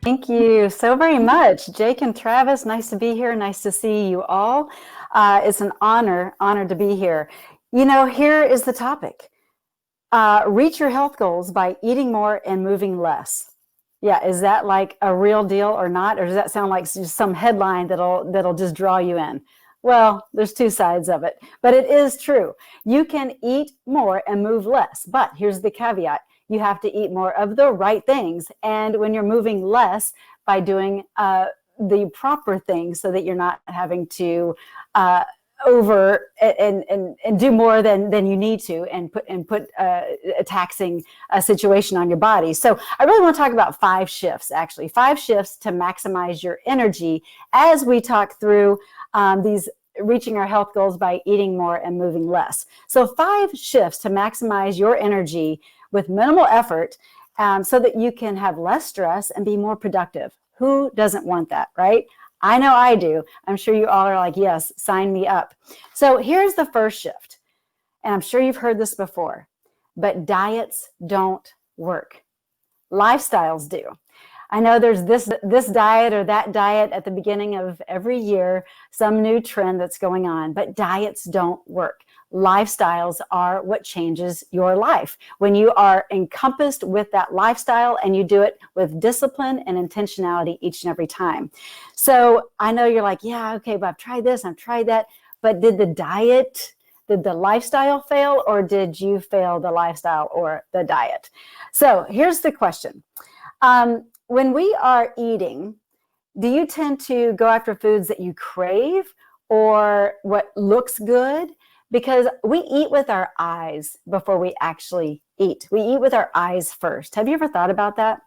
Thank you so very much, Jake and Travis. Nice to be here. Nice to see you all. It's an honor to be here. You know, here is the topic. Reach your health goals by eating more and moving less. Yeah, is that like a real deal or not? Or does that sound like just some headline that'll just draw you in? Well, there's two sides of it, but it is true. You can eat more and move less, but here's the caveat. You have to eat more of the right things. And when you're moving less, by doing the proper things so that you're not having to over and do more than you need to and put a taxing situation on your body. So I really want to talk about 5 shifts, actually 5 shifts to maximize your energy as we talk through these reaching our health goals by eating more and moving less. So 5 shifts to maximize your energy with minimal effort so that you can have less stress and be more productive. Who doesn't want that, right? I know I do. I'm sure you all are like, yes, sign me up. So here's the first shift. And I'm sure you've heard this before, but diets don't work. Lifestyles do. I know there's this diet or that diet at the beginning of every year, some new trend that's going on, but diets don't work. Lifestyles are what changes your life. When you are encompassed with that lifestyle and you do it with discipline and intentionality each and every time. So I know you're like, yeah, okay, but I've tried this, I've tried that. But did the lifestyle fail, or did you fail the lifestyle or the diet? So here's the question. When we are eating, do you tend to go after foods that you crave or what looks good? Because we eat with our eyes before we actually eat. We eat with our eyes first. Have you ever thought about that?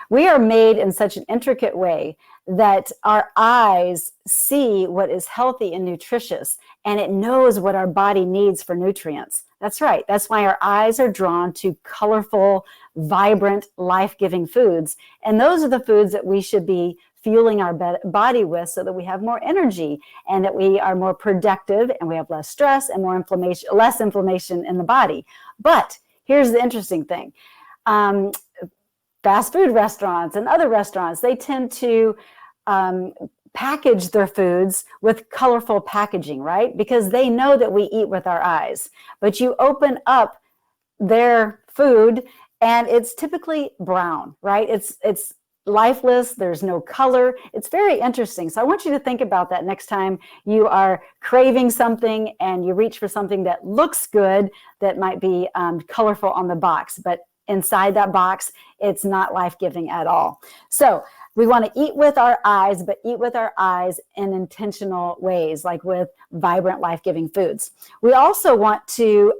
We are made in such an intricate way that our eyes see what is healthy and nutritious, and it knows what our body needs for nutrients. That's right. That's why our eyes are drawn to colorful, vibrant, life-giving foods. And those are the foods that we should be fueling our body with so that we have more energy and that we are more productive and we have less stress and less inflammation in the body. But here's the interesting thing. Fast food restaurants and other restaurants, they tend to package their foods with colorful packaging, right? Because they know that we eat with our eyes. But you open up their food and it's typically brown, right? It's lifeless. There's no color. It's very interesting. So I want you to think about that next time you are craving something and you reach for something that looks good, that might be colorful on the box, but inside that box, it's not life-giving at all. So we want to eat with our eyes, but eat with our eyes in intentional ways, like with vibrant, life-giving foods. We also want to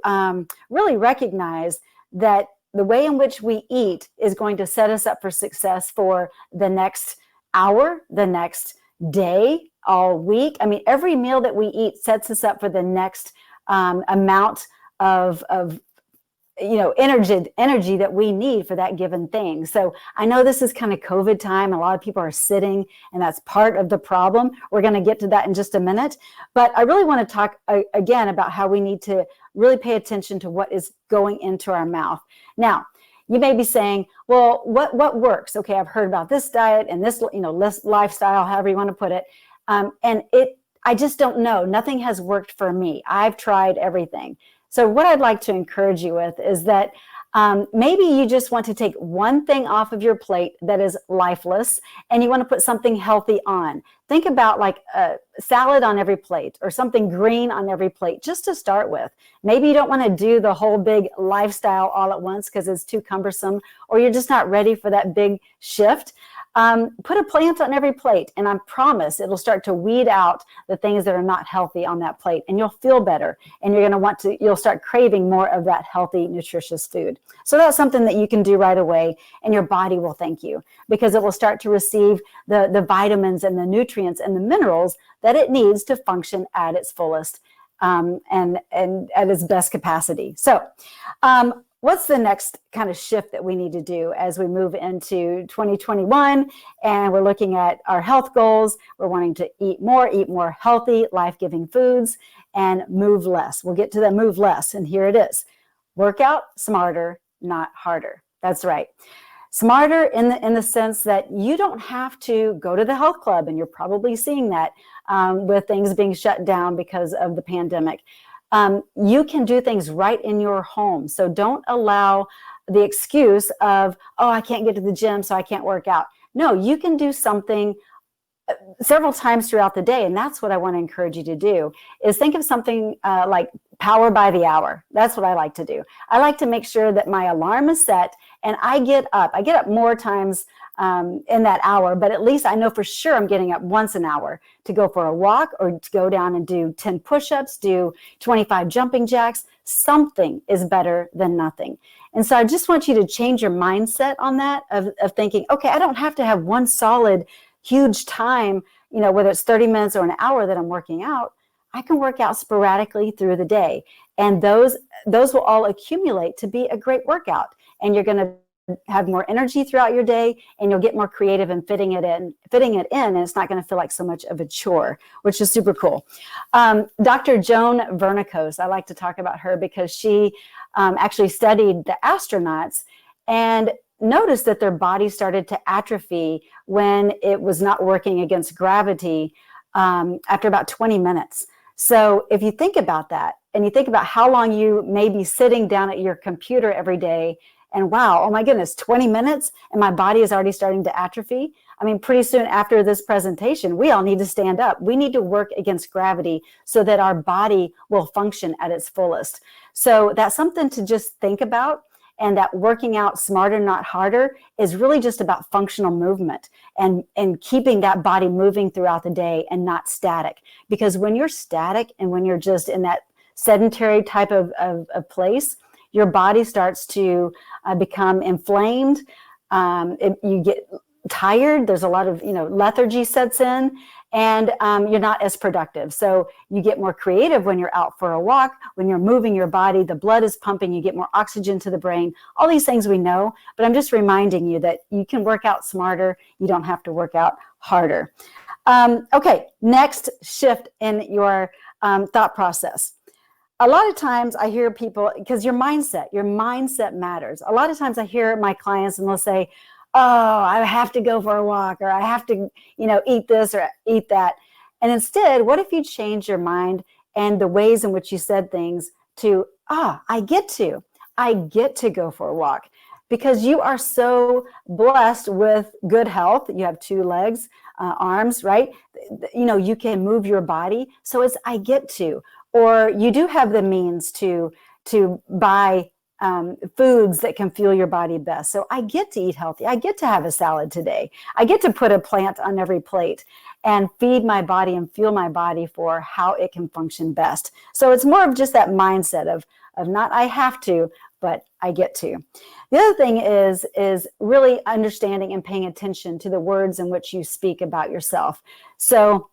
really recognize that the way in which we eat is going to set us up for success for the next hour, the next day, all week. I mean, every meal that we eat sets us up for the next amount of energy that we need for that given thing. So I know this is kind of COVID time. A lot of people are sitting, and that's part of the problem. We're going to get to that in just a minute. But I really want to talk again about how we need to really pay attention to what is going into our mouth. Now, you may be saying, well, what works? Okay, I've heard about this diet and this lifestyle, however you want to put it. I just don't know. Nothing has worked for me. I've tried everything. So what I'd like to encourage you with is that maybe you just want to take one thing off of your plate that is lifeless and you want to put something healthy on. Think about like a salad on every plate or something green on every plate just to start with. Maybe you don't want to do the whole big lifestyle all at once because it's too cumbersome, or you're just not ready for that big shift. Put a plant on every plate, and I promise it'll start to weed out the things that are not healthy on that plate, and you'll feel better, and you'll start craving more of that healthy, nutritious food. So that's something that you can do right away, and your body will thank you because it will start to receive the vitamins and the nutrients and the minerals that it needs to function at its fullest and at its best capacity. So, what's the next kind of shift that we need to do as we move into 2021 and we're looking at our health goals? We're wanting to eat more healthy, life-giving foods, and move less. We'll get to the move less, and here it is. Work out smarter, not harder. That's right. Smarter in the sense that you don't have to go to the health club, and you're probably seeing that with things being shut down because of the pandemic. You can do things right in your home. So don't allow the excuse of, oh, I can't get to the gym, so I can't work out. No, you can do something several times throughout the day. And that's what I want to encourage you to do, is think of something like power by the hour. That's what I like to do. I like to make sure that my alarm is set and I get up. I get up more times in that hour, but at least I know for sure I'm getting up once an hour to go for a walk or to go down and do 10 push-ups, do 25 jumping jacks. Something is better than nothing. And so I just want you to change your mindset on that of thinking, okay, I don't have to have one solid huge time, whether it's 30 minutes or an hour that I'm working out. I can work out sporadically through the day. And those will all accumulate to be a great workout. And you're going to have more energy throughout your day, and you'll get more creative in fitting it in, and it's not going to feel like so much of a chore, which is super cool. Dr. Joan Vernikos, I like to talk about her because she actually studied the astronauts and noticed that their body started to atrophy when it was not working against gravity after about 20 minutes. So if you think about that, and you think about how long you may be sitting down at your computer every day, and wow, oh my goodness, 20 minutes and my body is already starting to atrophy. I mean, pretty soon after this presentation, we all need to stand up. We need to work against gravity so that our body will function at its fullest. So that's something to just think about. And that working out smarter, not harder, is really just about functional movement and keeping that body moving throughout the day and not static. Because when you're static and when you're just in that sedentary type of place, your body starts to become inflamed. You get tired. There's a lot of, lethargy sets in, and you're not as productive. So you get more creative when you're out for a walk, when you're moving your body, the blood is pumping, you get more oxygen to the brain. All these things we know, but I'm just reminding you that you can work out smarter. You don't have to work out harder. Okay, next shift in your thought process. A lot of times I hear people, because your mindset matters. A lot of times I hear my clients and they'll say, oh, I have to go for a walk, or I have to, eat this or eat that. And instead, what if you change your mind and the ways in which you said things to, I get to go for a walk, because you are so blessed with good health. You have 2 legs, arms, right? You can move your body. So it's, I get to. Or you do have the means to buy foods that can fuel your body best. So I get to eat healthy. I get to have a salad today. I get to put a plant on every plate and feed my body and fuel my body for how it can function best. So it's more of just that mindset of not I have to, but I get to. The other thing is really understanding and paying attention to the words in which you speak about yourself. So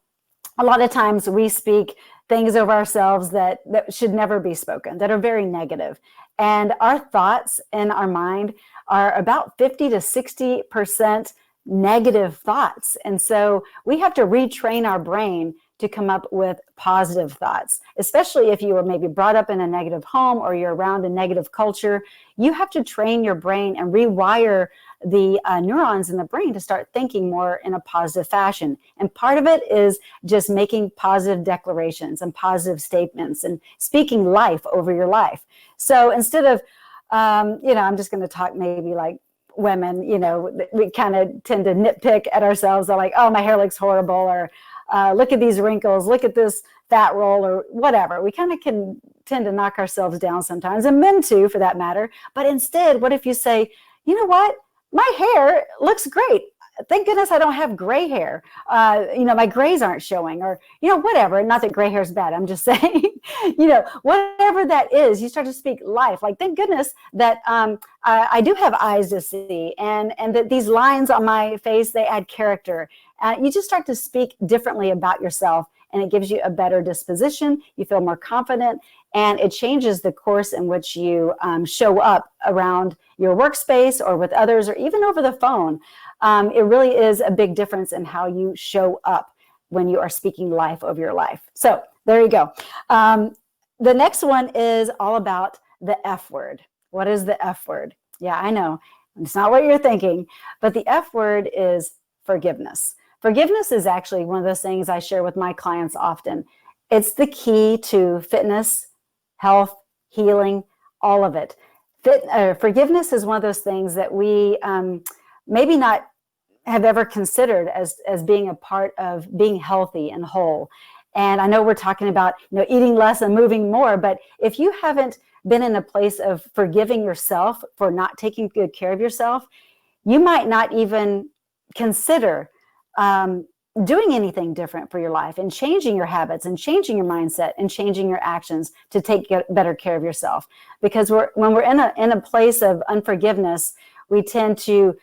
a lot of times we speak things over ourselves that should never be spoken, that are very negative. And our thoughts in our mind are about 50 to 60% negative thoughts. And so we have to retrain our brain to come up with positive thoughts, especially if you were maybe brought up in a negative home or you're around a negative culture. You have to train your brain and rewire the neurons in the brain to start thinking more in a positive fashion. And part of it is just making positive declarations and positive statements and speaking life over your life. So instead of, I'm just going to talk maybe like women, we kind of tend to nitpick at ourselves. They're like, oh, my hair looks horrible, or look at these wrinkles, look at this fat roll, or whatever. We kind of can tend to knock ourselves down sometimes, and men too, for that matter. But instead, what if you say, you know what? My hair looks great. Thank goodness I don't have gray hair. My grays aren't showing, or, whatever. Not that gray hair is bad. I'm just saying, whatever that is, you start to speak life. Like, thank goodness that I do have eyes to see, and that these lines on my face, they add character. You just start to speak differently about yourself, and it gives you a better disposition. You feel more confident, and it changes the course in which you show up around your workspace or with others, or even over the phone. It really is a big difference in how you show up when you are speaking life over your life. So there you go. The next one is all about the F word. What is the F word? Yeah, I know. It's not what you're thinking, but the F word is forgiveness. Forgiveness is actually one of those things I share with my clients often. It's the key to fitness, health, healing, all of it. Forgiveness is one of those things that we maybe not have ever considered as being a part of being healthy and whole. And I know we're talking about, eating less and moving more, but if you haven't been in a place of forgiving yourself for not taking good care of yourself, you might not even consider doing anything different for your life and changing your habits and changing your mindset and changing your actions to take better care of yourself. Because when we're in a place of unforgiveness, we tend to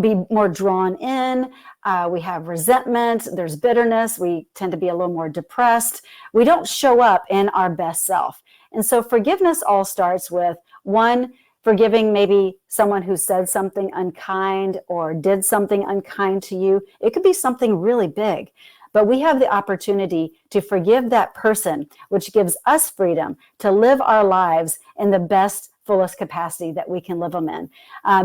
be more drawn in. We have resentment. There's bitterness. We tend to be a little more depressed. We don't show up in our best self. And so forgiveness all starts with, one, forgiving maybe someone who said something unkind or did something unkind to you. It could be something really big, but we have the opportunity to forgive that person, which gives us freedom to live our lives in the best, fullest capacity that we can live them in.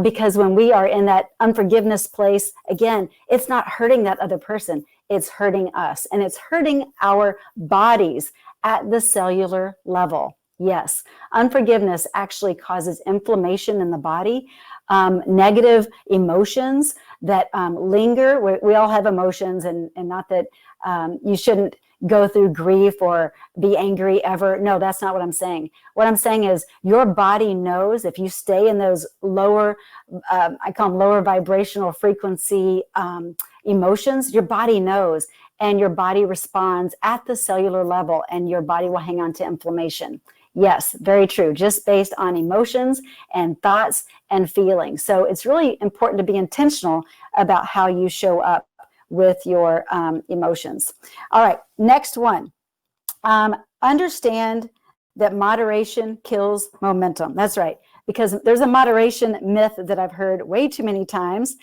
Because when we are in that unforgiveness place, again, it's not hurting that other person, it's hurting us, and it's hurting our bodies at the cellular level. Yes, unforgiveness actually causes inflammation in the body, negative emotions that linger. We all have emotions, and not that you shouldn't go through grief or be angry ever. No, that's not what I'm saying. What I'm saying is your body knows if you stay in those lower, I call them lower vibrational frequency emotions, your body knows, and your body responds at the cellular level, and your body will hang on to inflammation. Yes, very true, just based on emotions and thoughts and feelings. So it's really important to be intentional about how you show up with your emotions. All right, next one. Understand that moderation kills momentum. That's right, because there's a moderation myth that I've heard way too many times,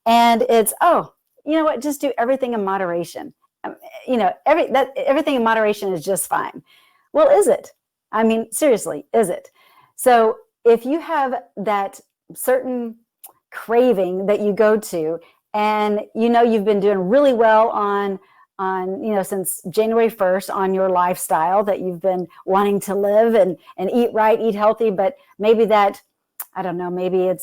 and it's, oh, you know what, just do everything in moderation. Everything in moderation is just fine. Well, is it? I mean, seriously, is it? So if you have that certain craving that you go to, and you've been doing really well on since January 1st on your lifestyle that you've been wanting to live and eat right, eat healthy, but maybe that, I don't know, maybe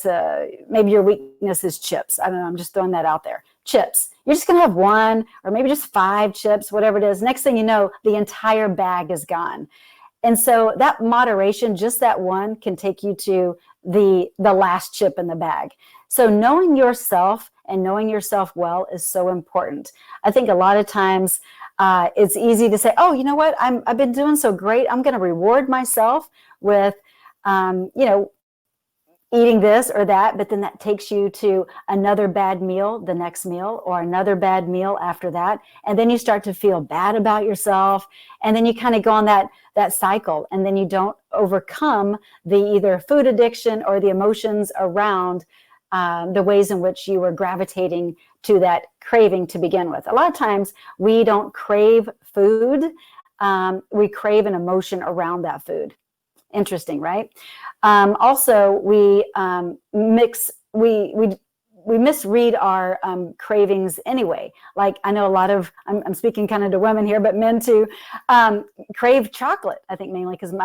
your weakness is chips. I don't know, I'm just throwing that out there. Chips. You're just going to have one or maybe just 5 chips, whatever it is. Next thing you know, the entire bag is gone. And so that moderation, just that one, can take you to the last chip in the bag. So knowing yourself and knowing yourself well is so important. I think a lot of times it's easy to say, oh, you know what? I've been doing so great. I'm going to reward myself with, eating this or that, but then that takes you to another bad meal the next meal or another bad meal after that. And then you start to feel bad about yourself. And then you kind of go on that cycle, and then you don't overcome the either food addiction or the emotions around the ways in which you were gravitating to that craving to begin with. A lot of times we don't crave food. We crave an emotion around that food. Interesting, right? Also, we misread our cravings anyway. Like, I know a lot of, I'm speaking kind of to women here, but men too, crave chocolate. I think mainly because a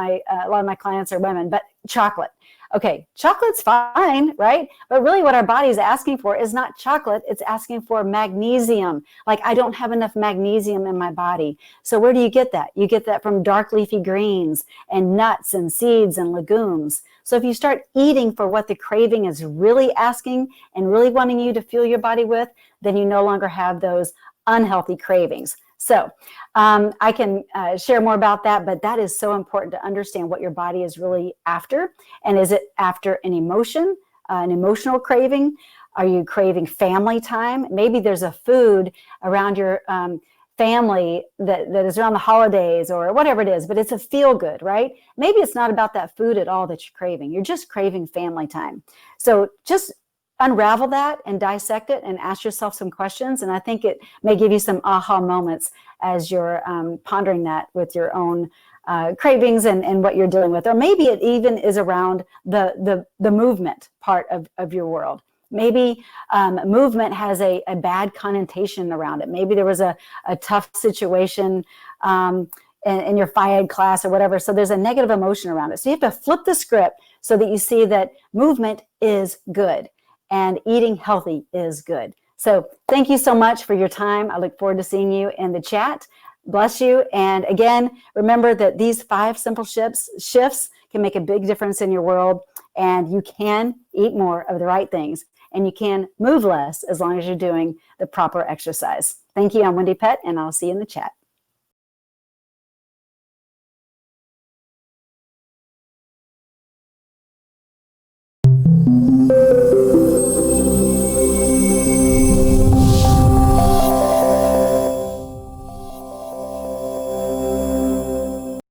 lot of my clients are women, but chocolate. Okay, chocolate's fine, right? But really what our body is asking for is not chocolate, it's asking for magnesium. Like, I don't have enough magnesium in my body. So where do you get that? You get that from dark leafy greens and nuts and seeds and legumes. So if you start eating for what the craving is really asking and really wanting you to fuel your body with, then you no longer have those unhealthy cravings. So I can share more about that, but that is so important to understand what your body is really after. And is it after an emotion, an emotional craving? Are you craving family time? Maybe there's a food around your family that is around the holidays or whatever it is, but it's a feel good, right? Maybe it's not about that food at all that you're craving. You're just craving family time. So just unravel that and dissect it and ask yourself some questions. And I think it may give you some aha moments as you're pondering that with your own cravings and what you're dealing with. Or maybe it even is around the movement part of your world. Maybe movement has a bad connotation around it. Maybe there was a tough situation in your Phi Ed class or whatever. So there's a negative emotion around it. So you have to flip the script so that you see that movement is good and eating healthy is good. So thank you so much for your time. I look forward to seeing you in the chat. Bless you. And again, remember that these 5 simple shifts can make a big difference in your world, and you can eat more of the right things, and you can move less as long as you're doing the proper exercise. Thank you. I'm Wendie Pett, and I'll see you in the chat.